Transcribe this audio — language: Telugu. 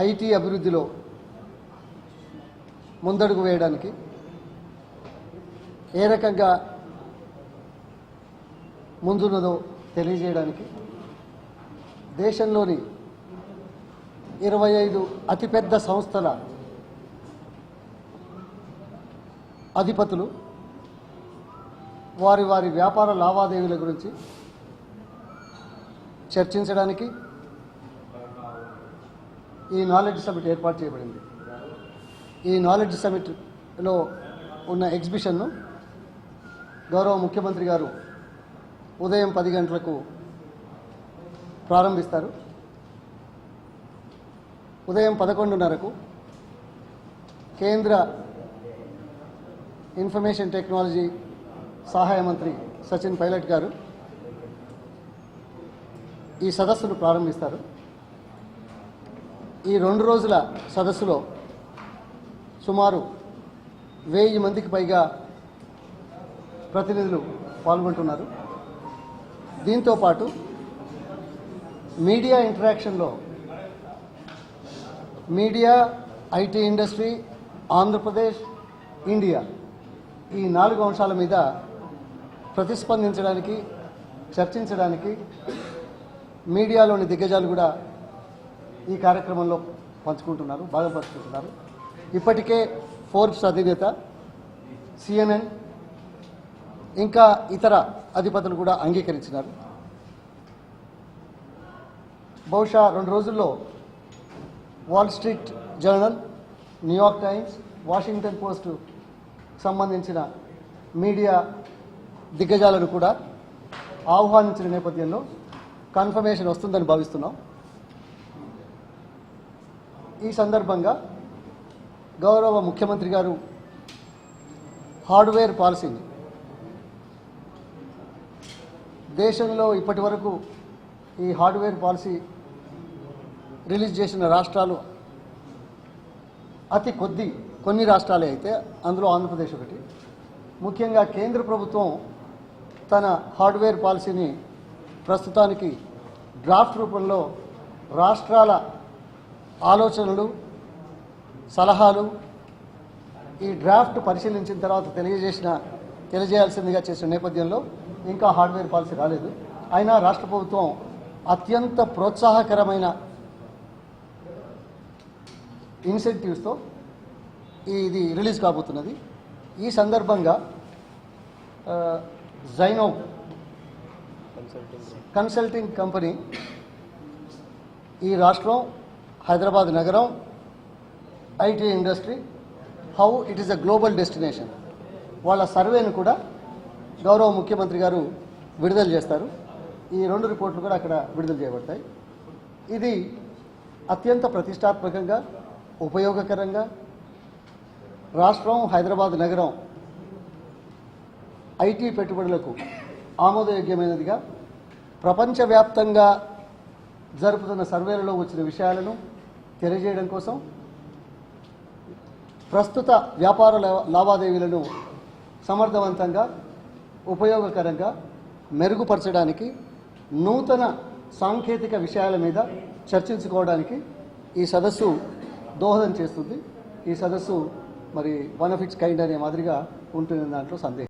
ఐటీ అభివృద్ధిలో ముందడుగు వేయడానికి ఏ రకంగా ముందున్నదో తెలియజేయడానికి దేశంలోని 25 అతిపెద్ద సంస్థల అధిపతులు వారి వారి వ్యాపార లావాదేవీల గురించి చర్చించడానికి ఈ నాలెడ్జ్ సమిట్ ఏర్పాటు చేయబడింది. ఈ నాలెడ్జ్ సమిట్లో ఉన్న ఎగ్జిబిషన్ను గౌరవ ముఖ్యమంత్రి గారు ఉదయం 10 గంటలకు ప్రారంభిస్తారు. ఉదయం 11:30కు కేంద్ర ఇన్ఫర్మేషన్ టెక్నాలజీ సహాయ మంత్రి సచిన్ పైలట్ గారు ఈ సదస్సును ప్రారంభిస్తారు. ఈ 2 రోజుల సదస్సులో సుమారు 1000 మందికి పైగా ప్రతినిధులు పాల్గొంటున్నారు. దీంతోపాటు media ఇంటరాక్షన్లో media, IT industry, Andhra Pradesh, India ఈ 4 అంశాల మీద ప్రతిస్పందించడానికి, చర్చించడానికి మీడియాలోని దిగ్గజాలు కూడా ఈ కార్యక్రమంలో బాగా పంచుకుంటున్నారు. ఇప్పటికే ఫోర్బ్స్ అధినేత, CNN, ఇంకా ఇతర అధిపతులు కూడా అంగీకరించినారు. బహుశా 2 రోజుల్లో wall street journal, New York times, Washington post సంబంధించిన మీడియా దిగ్గజాలను కూడా ఆహ్వానించిన నేపథ్యంలో కన్ఫర్మేషన్ వస్తుందని భావిస్తున్నాం. ఈ సందర్భంగా గౌరవ ముఖ్యమంత్రి గారు హార్డ్వేర్ పాలసీని దేశంలో ఇప్పటి వరకు ఈ హార్డ్వేర్ పాలసీ రిలీజ్ చేసిన రాష్ట్రాలు అతి కొన్ని రాష్ట్రాలే అయితే అందులో ఆంధ్రప్రదేశ్ ఒకటి. ముఖ్యంగా కేంద్ర ప్రభుత్వం తన హార్డ్వేర్ పాలసీని ప్రస్తుతానికి డ్రాఫ్ట్ రూపంలో రాష్ట్రాల ఆలోచనలు, సలహాలు ఈ డ్రాఫ్ట్ పరిశీలించిన తర్వాత తెలియజేయాల్సిందిగా చేసిన నేపథ్యంలో ఇంకా హార్డ్వేర్ పాలసీ రాలేదు. అయినా రాష్ట్ర ప్రభుత్వం అత్యంత ప్రోత్సాహకరమైన ఇన్సెంటివ్స్తో ఇది రిలీజ్ కాబోతున్నది. ఈ సందర్భంగా జైనో కన్సల్టింగ్ కంపెనీ ఈ రాష్ట్రం, హైదరాబాద్ నగరం, IT industry, how it is a global destination వాళ్ళ సర్వేను కూడా గౌరవ ముఖ్యమంత్రి గారు విడుదల చేస్తారు. ఈ 2 రిపోర్ట్లు కూడా అక్కడ విడుదల చేయబడతాయి. ఇది అత్యంత ప్రతిష్టాత్మకంగా, ఉపయోగకరంగా రాష్ట్రం, హైదరాబాద్ నగరం ఐటీ పెట్టుబడులకు ఆమోదయోగ్యమైనదిగా ప్రపంచవ్యాప్తంగా జరుపుతున్న సర్వేలలో వచ్చిన విషయాలను తెలియజేయడం కోసం ప్రస్తుత వ్యాపార లావాదేవీలను సమర్థవంతంగా, ఉపయోగకరంగా మెరుగుపరచడానికి, నూతన సాంకేతిక విషయాల మీద చర్చించుకోవడానికి ఈ సదస్సు దోహదం చేస్తుంది. ఈ సదస్సు మరి వన్ ఆఫ్ ఇట్స్ కైండ్ అనే మాదిరిగా ఉంటుంది, దాంట్లో సందేహం.